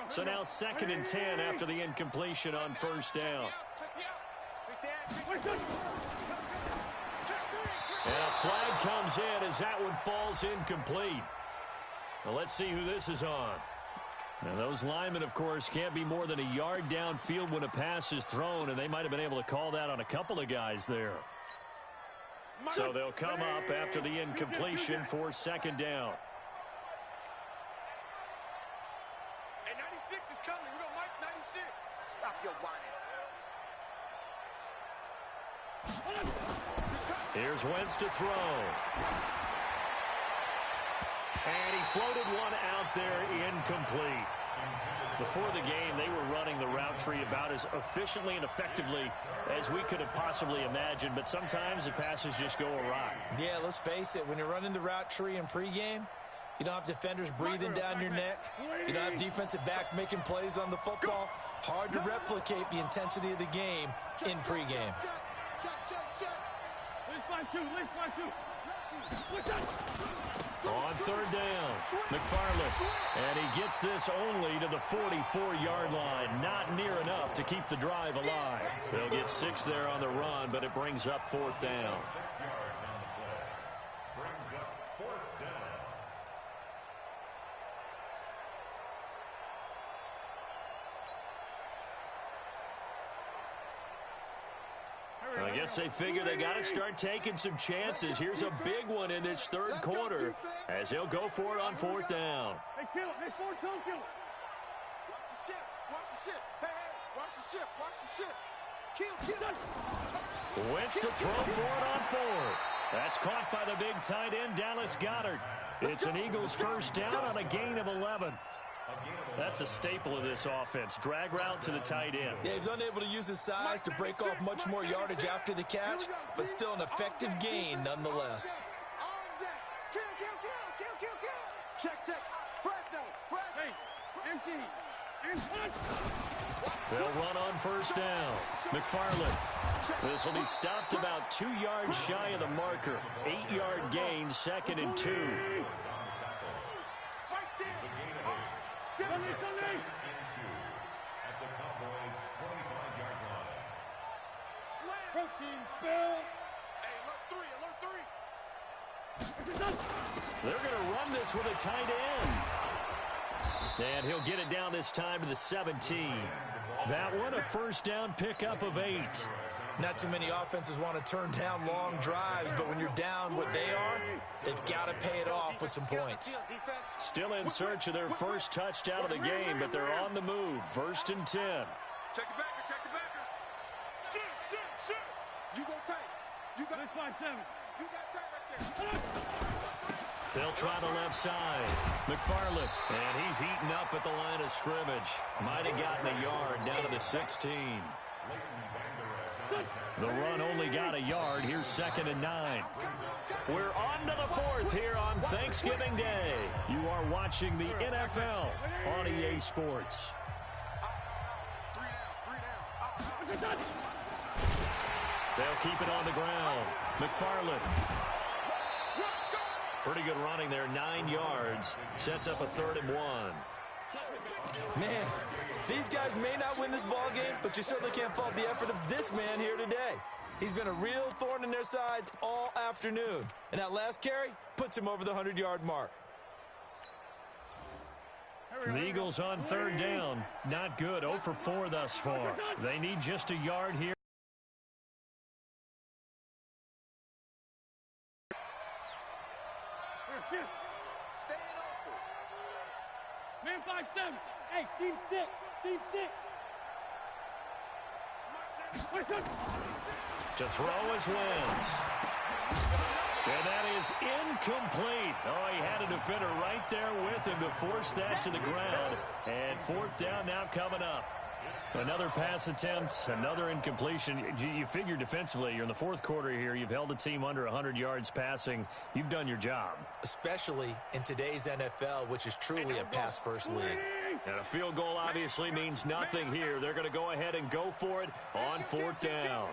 So now 2nd and 10 after the incompletion on first down. And a flag comes in as that one falls incomplete. Well, let's see who this is on. Now, those linemen, of course, can't be more than a yard downfield when a pass is thrown, and they might have been able to call that on a couple of guys there. So they'll come up after the incompletion for 2nd down. Hey, 96 is coming. We're going to Mike 96. Stop your whining. Here's Wentz to throw. And he floated one out there incomplete. Before the game, they were running the route tree about as efficiently and effectively as we could have possibly imagined, but sometimes the passes just go awry. Yeah, let's face it, when you're running the route tree in pregame, you don't have defenders breathing down your neck. You don't have defensive backs making plays on the football. Hard to replicate the intensity of the game in pregame. On 3rd down, McFarland, and he gets this only to the 44-yard line. Not near enough to keep the drive alive. They'll get 6 there on the run, but it brings up 4th down. I guess they figure they got to start taking some chances. Here's a big one in this 3rd quarter as he'll go for it on 4th down. Hey, kill it. Hey, Ford, don't kill it. Watch the ship. Watch the ship. Hey, watch the ship. Watch the ship. Kill. Wentz to throw for it on 4th. That's caught by the big tight end, Dallas Goedert. It's an Eagles 1st down on a gain of 11. That's a staple of this offense. Drag route to the tight end. Yeah, he's unable to use his size to break off much more yardage after the catch, but still an effective gain nonetheless. Check. Hey, empty. They'll run on 1st down. McFarland. This will be stopped about 2 yards shy of the marker. 8-yard gain, 2nd and 2. Protein spill. Hey, alert 3. They're going to run this with a tight end. And he'll get it down this time to the 17. That one, a 1st down pickup of 8. Not too many offenses want to turn down long drives, but when you're down what they are, they've got to pay it off with some points. Still in search of their first touchdown of the game, but they're on the move. 1st and 10. Check the backer. Shoot. You go tight. You got 5-7. You got tight right there. They'll try the left side. McFarland, and he's heating up at the line of scrimmage. Might have gotten a yard down to the 16. The run only got a yard. Here's 2nd and 9. We're on to the 4th here on Thanksgiving Day. You are watching the NFL on EA Sports. They'll keep it on the ground. McFarland. Pretty good running there, 9 yards. Sets up a 3rd and 1. Man, these guys may not win this ball game, but you certainly can't fault the effort of this man here today. He's been a real thorn in their sides all afternoon. And that last carry puts him over the 100-yard mark. The Eagles on 3rd down. Not good. 0 for 4 thus far. They need just a yard here. Man 5-7. Hey, seam 6. To throw is Wentz. And that is incomplete. Oh, he had a defender right there with him to force that to the ground. And 4th down now coming up. Another pass attempt, another incompletion. You figure defensively, you're in the 4th quarter here. You've held the team under 100 yards passing. You've done your job. Especially in today's NFL, which is truly a pass-first league. And a field goal obviously means nothing here. They're going to go ahead and go for it on 4th down.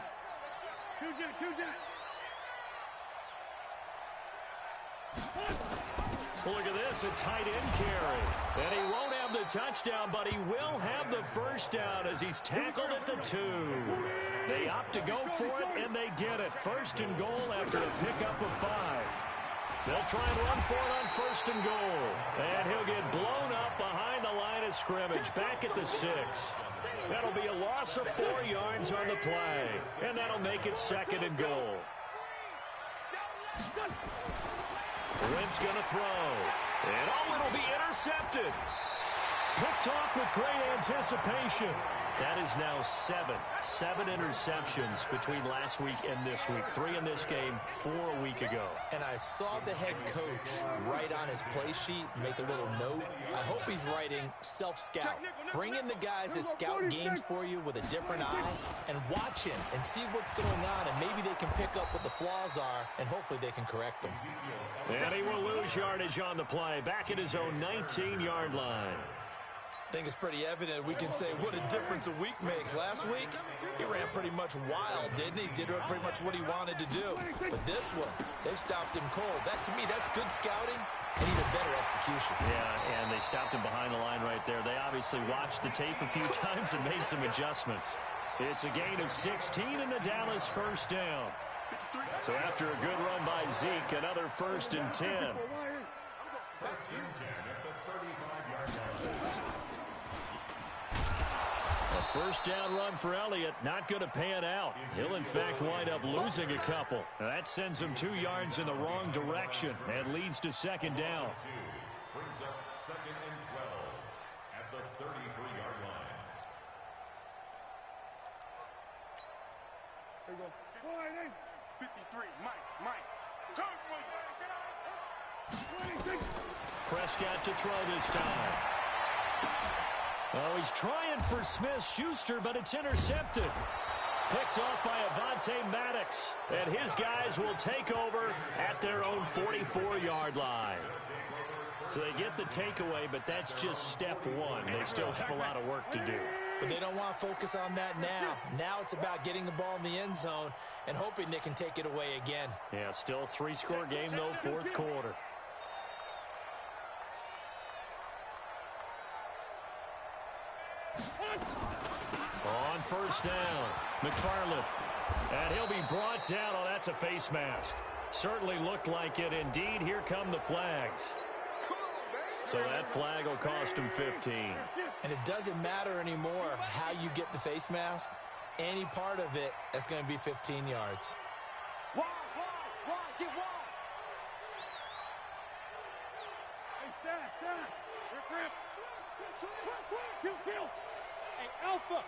Look at this, a tight end carry. And he won't have the touchdown, but he will have the first down as he's tackled at the 2. They opt to go for it, and they get it. First and goal after a pickup of 5. They'll try and run for it on first and goal. And he'll get blown up behind the line of scrimmage, back at the 6. That'll be a loss of 4 yards on the play. And that'll make it second and goal. Wentz going to throw. And it'll be intercepted. Picked off with great anticipation. That is now 7 interceptions between last week and this week. 3 in this game, 4 a week ago. And I saw the head coach write on his play sheet, make a little note. I hope he's writing self-scout. Bring in the guys that scout games for you with a different eye and watch him and see what's going on, and maybe they can pick up what the flaws are, and hopefully they can correct them. And he will lose yardage on the play, back at his own 19-yard line. I think it's pretty evident. We can say what a difference a week makes. Last week, he ran pretty much wild, didn't he? Did pretty much what he wanted to do. But this one, they stopped him cold. That, to me, that's good scouting and even better execution. Yeah, and they stopped him behind the line right there. They obviously watched the tape a few times and made some adjustments. It's a gain of 16 in the Dallas first down. So after a good run by Zeke, another 1st and 10. A first down run for Elliott, not going to pan out. He'll, in fact, wind up losing a couple. That sends him 2 yards in the wrong direction and leads to second down. Brings up 2nd and 12 at the 33-yard line. There you go. 53, Mike. Come for you. Prescott to throw this time. Oh, he's trying for Smith-Schuster, but it's intercepted. Picked off by Avonte Maddox. And his guys will take over at their own 44-yard line. So they get the takeaway, but that's just step 1. They still have a lot of work to do. But they don't want to focus on that now. Now it's about getting the ball in the end zone and hoping they can take it away again. Yeah, still a 3-score game, though, 4th quarter. On first down, McFarland. And he'll be brought down. Oh, that's a face mask. Certainly looked like it. Indeed, here come the flags. So that flag will cost him 15. And it doesn't matter anymore how you get the face mask. Any part of it, that's going to be 15 yards. Wide, get wide. Hey, stand. Rip. Kill. Hey, Alpha.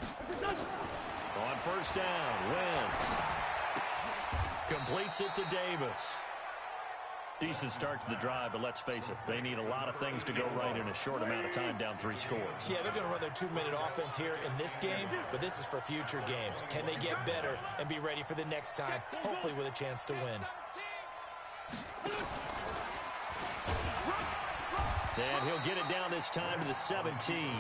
On first down, Wentz completes it to Davis. Decent start to the drive, but let's face it, they need a lot of things to go right in a short amount of time, down 3 scores. Yeah, they're going to run their 2-minute offense here in this game, but this is for future games. Can they get better and be ready for the next time, hopefully with a chance to win? And he'll get it down this time to the 17.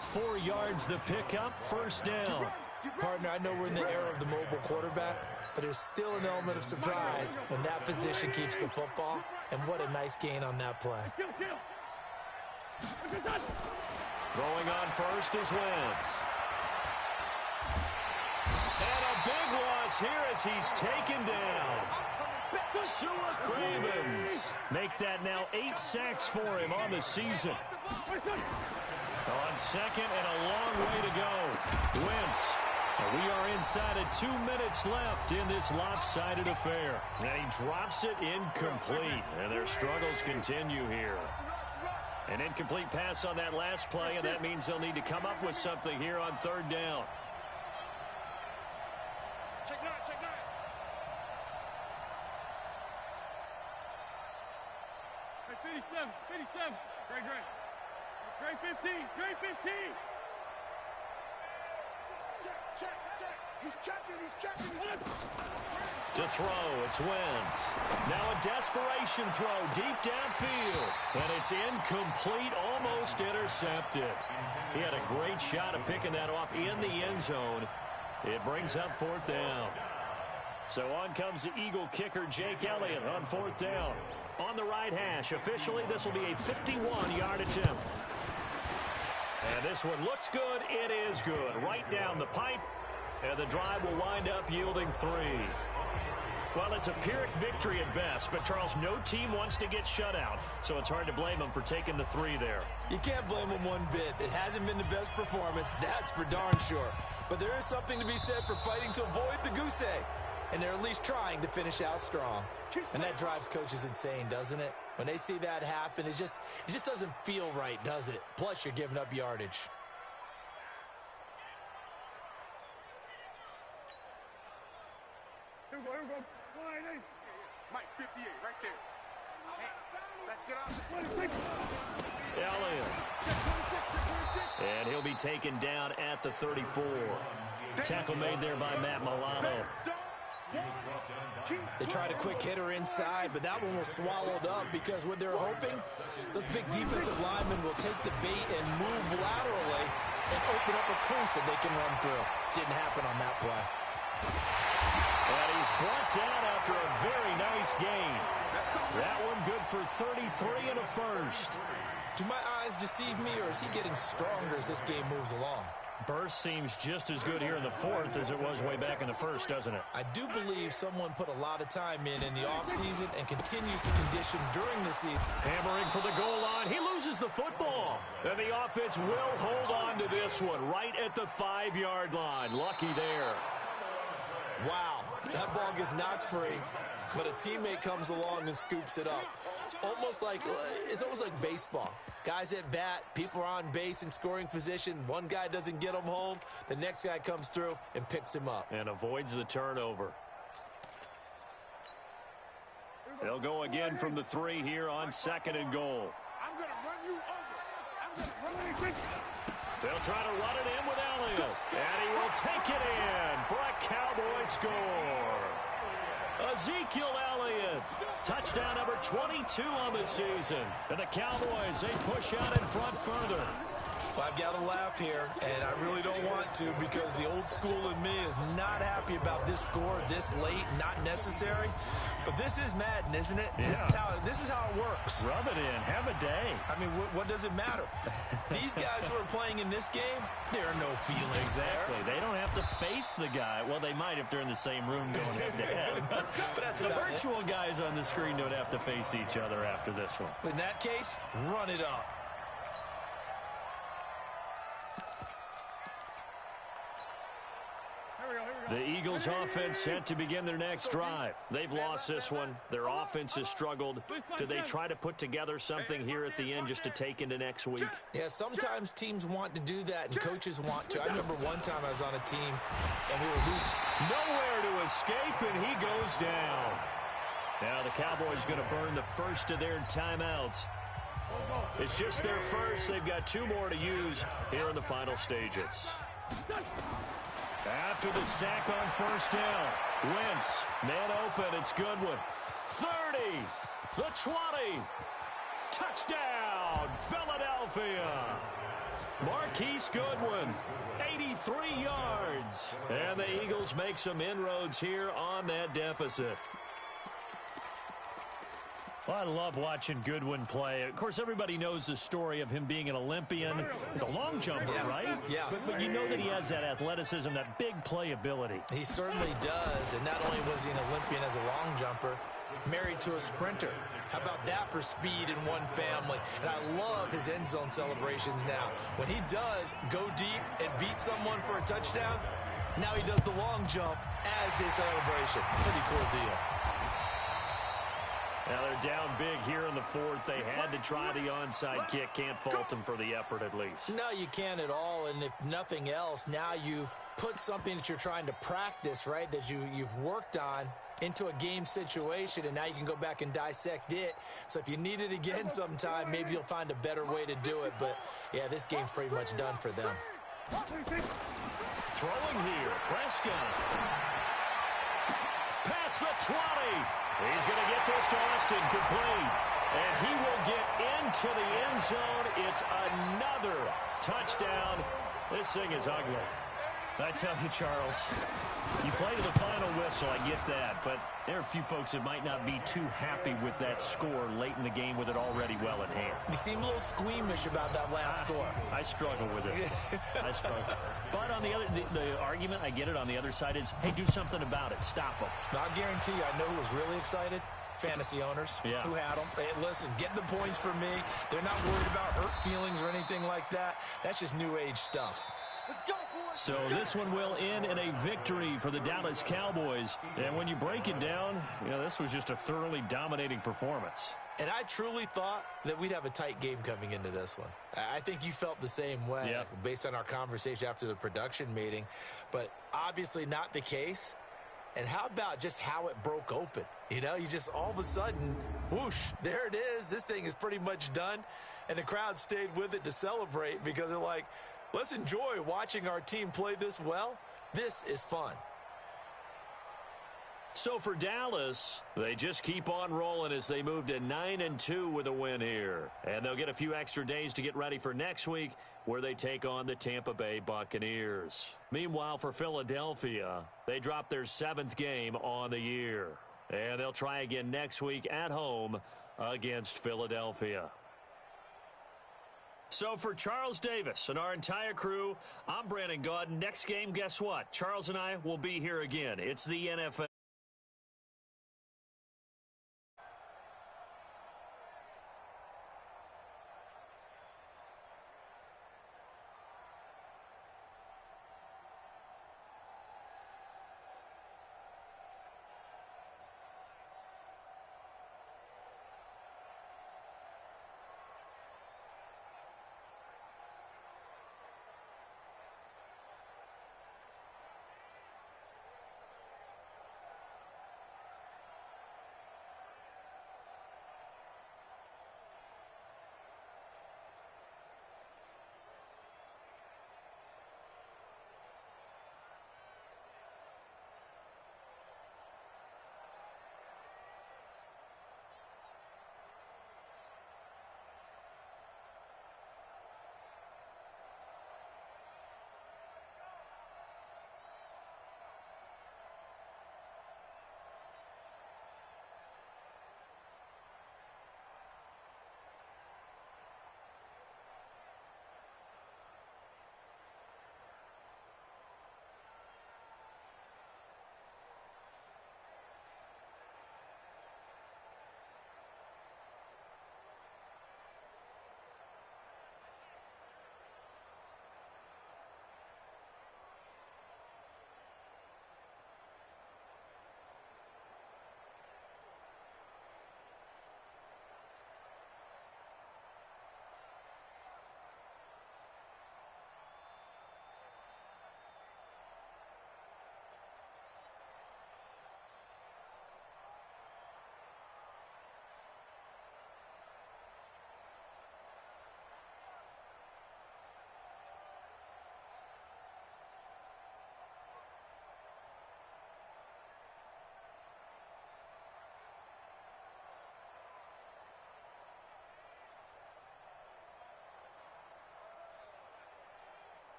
4 yards the pickup, first down. Partner, I know we're in the era of the mobile quarterback, but there's still an element of surprise when that position keeps the football, and what a nice gain on that play. Throwing on first is Wentz. And a big loss here as he's taken down. Sua Cravens make that now 8 sacks for him on the season. On second and a long way to go. Wentz. We are inside of 2 minutes left in this lopsided affair. And he drops it incomplete. And their struggles continue here. An incomplete pass on that last play, and that means they'll need to come up with something here on 3rd down. Check 9. Hey, 57. Great 15. Check. He's checking. To throw, it's Wentz. Now a desperation throw deep downfield. And it's incomplete, almost intercepted. He had a great shot at picking that off in the end zone. It brings up 4th down. So on comes the Eagle kicker, Jake Elliott, on 4th down. on the right hash. Officially, this will be a 51-yard attempt. And this one looks good. It is good. Right down the pipe. And the drive will wind up yielding 3. Well, it's a Pyrrhic victory at best, but, Charles, no team wants to get shut out, so it's hard to blame them for taking the 3 there. You can't blame them one bit. It hasn't been the best performance, that's for darn sure. But there is something to be said for fighting to avoid the goose egg, and they're at least trying to finish out strong. And that drives coaches insane, doesn't it? When they see that happen, it just doesn't feel right, does it? Plus, you're giving up yardage. Here we go. Mike, 58, right there. Hey, let's get out. Elliott. And he'll be taken down at the 34. Tackle made there by Matt Milano. They tried a quick hitter inside, but that one was swallowed up because what they're hoping, those big defensive linemen will take the bait and move laterally and open up a crease that they can run through. Didn't happen on that play. And he's brought down after a very nice gain. That one good for 33 and a first. Do my eyes deceive me, or is he getting stronger as this game moves along? Burst seems just as good here in the 4th as it was way back in the 1st, doesn't it? I do believe someone put a lot of time in the offseason and continues to condition during the season. Hammering for the goal line. He loses the football. And the offense will hold on to this one right at the 5-yard line. Lucky there. Wow, that ball gets knocked free, but a teammate comes along and scoops it up. It's almost like baseball. Guys at bat, people are on base in scoring position. One guy doesn't get him home. The next guy comes through and picks him up. And avoids the turnover. They'll go again from the 3 here on 2nd and goal. I'm going to run you over. They'll try to run it in with Elliott. And he will take it in for a Cowboy score. Ezekiel Elliott, touchdown number 22 on the season. And the Cowboys, they push out in front further. Well, I've got to laugh here, and I really don't want to because the old school in me is not happy about this score this late, not necessary. But this is Madden, isn't it? Yeah. This is how it works. Rub it in. Have a day. I mean, what does it matter? These guys who are playing in this game, there are no feelings Exactly. there. They don't have to face the guy. Well, they might if they're in the same room going head-to-head. But that's the about it. virtual guys on the screen don't have to face each other after this one. In that case, run it up. The Eagles offense set to begin their next drive. They've lost this one. Their offense has struggled. Do they try to put together something here at the end just to take into next week? Yeah, sometimes teams want to do that and coaches want to. I remember one time I was on a team and we were losing. Nowhere to escape, and he goes down. Now the Cowboys going to burn the first of their timeouts. It's just their first. They've got 2 more to use here in the final stages. After the sack on first down, Wentz, man open, it's Goodwin. 30, the 20, touchdown, Philadelphia. Marquise Goodwin, 83 yards. And the Eagles make some inroads here on that deficit. Well, I love watching Goodwin play. Of course, everybody knows the story of him being an Olympian. He's a long jumper, right? Yes. But you know that he has that athleticism, that big playability. He certainly does. And not only was he an Olympian as a long jumper, married to a sprinter. How about that for speed in one family? And I love his end zone celebrations now. When he does go deep and beat someone for a touchdown, now he does the long jump as his celebration. Pretty cool deal. Now they're down big here in the 4th. They had to try the onside kick. Can't fault them for the effort at least. No, you can't at all. And if nothing else, now you've put something that you're trying to practice, right, that you've worked on into a game situation, and now you can go back and dissect it. So if you need it again sometime, maybe you'll find a better way to do it. But, yeah, this game's pretty much done for them. Throwing here, Prescott. Past the 20. He's going to get this to Austin complete. And he will get into the end zone. It's another touchdown. This thing is ugly. I tell you, Charles, you play to the final whistle, I get that, but there are a few folks that might not be too happy with that score late in the game with it already well in hand. You seem a little squeamish about that last score. I struggle with it. I struggle. But on the other, the argument, I get it, on the other side is, hey, do something about it. Stop them. I'll guarantee you, I know who was really excited. Fantasy owners who had them. Hey, listen, get the points for me. They're not worried about hurt feelings or anything like that. That's just new age stuff. Let's go, boys. So this one will end in a victory for the Dallas Cowboys. And when you break it down, this was just a thoroughly dominating performance. And I truly thought that we'd have a tight game coming into this one. I think you felt the same way based on our conversation after the production meeting. But obviously not the case. And how about just how it broke open? You just all of a sudden, whoosh, there it is. This thing is pretty much done. And the crowd stayed with it to celebrate because they're like, let's enjoy watching our team play this well. This is fun. So for Dallas, they just keep on rolling as they move to 9-2 with a win here. And they'll get a few extra days to get ready for next week, where they take on the Tampa Bay Buccaneers. Meanwhile, for Philadelphia, they drop their 7th game on the year. And they'll try again next week at home against Philadelphia. So for Charles Davis and our entire crew, I'm Brandon Gaudin. Next game, guess what? Charles and I will be here again. It's the NFL.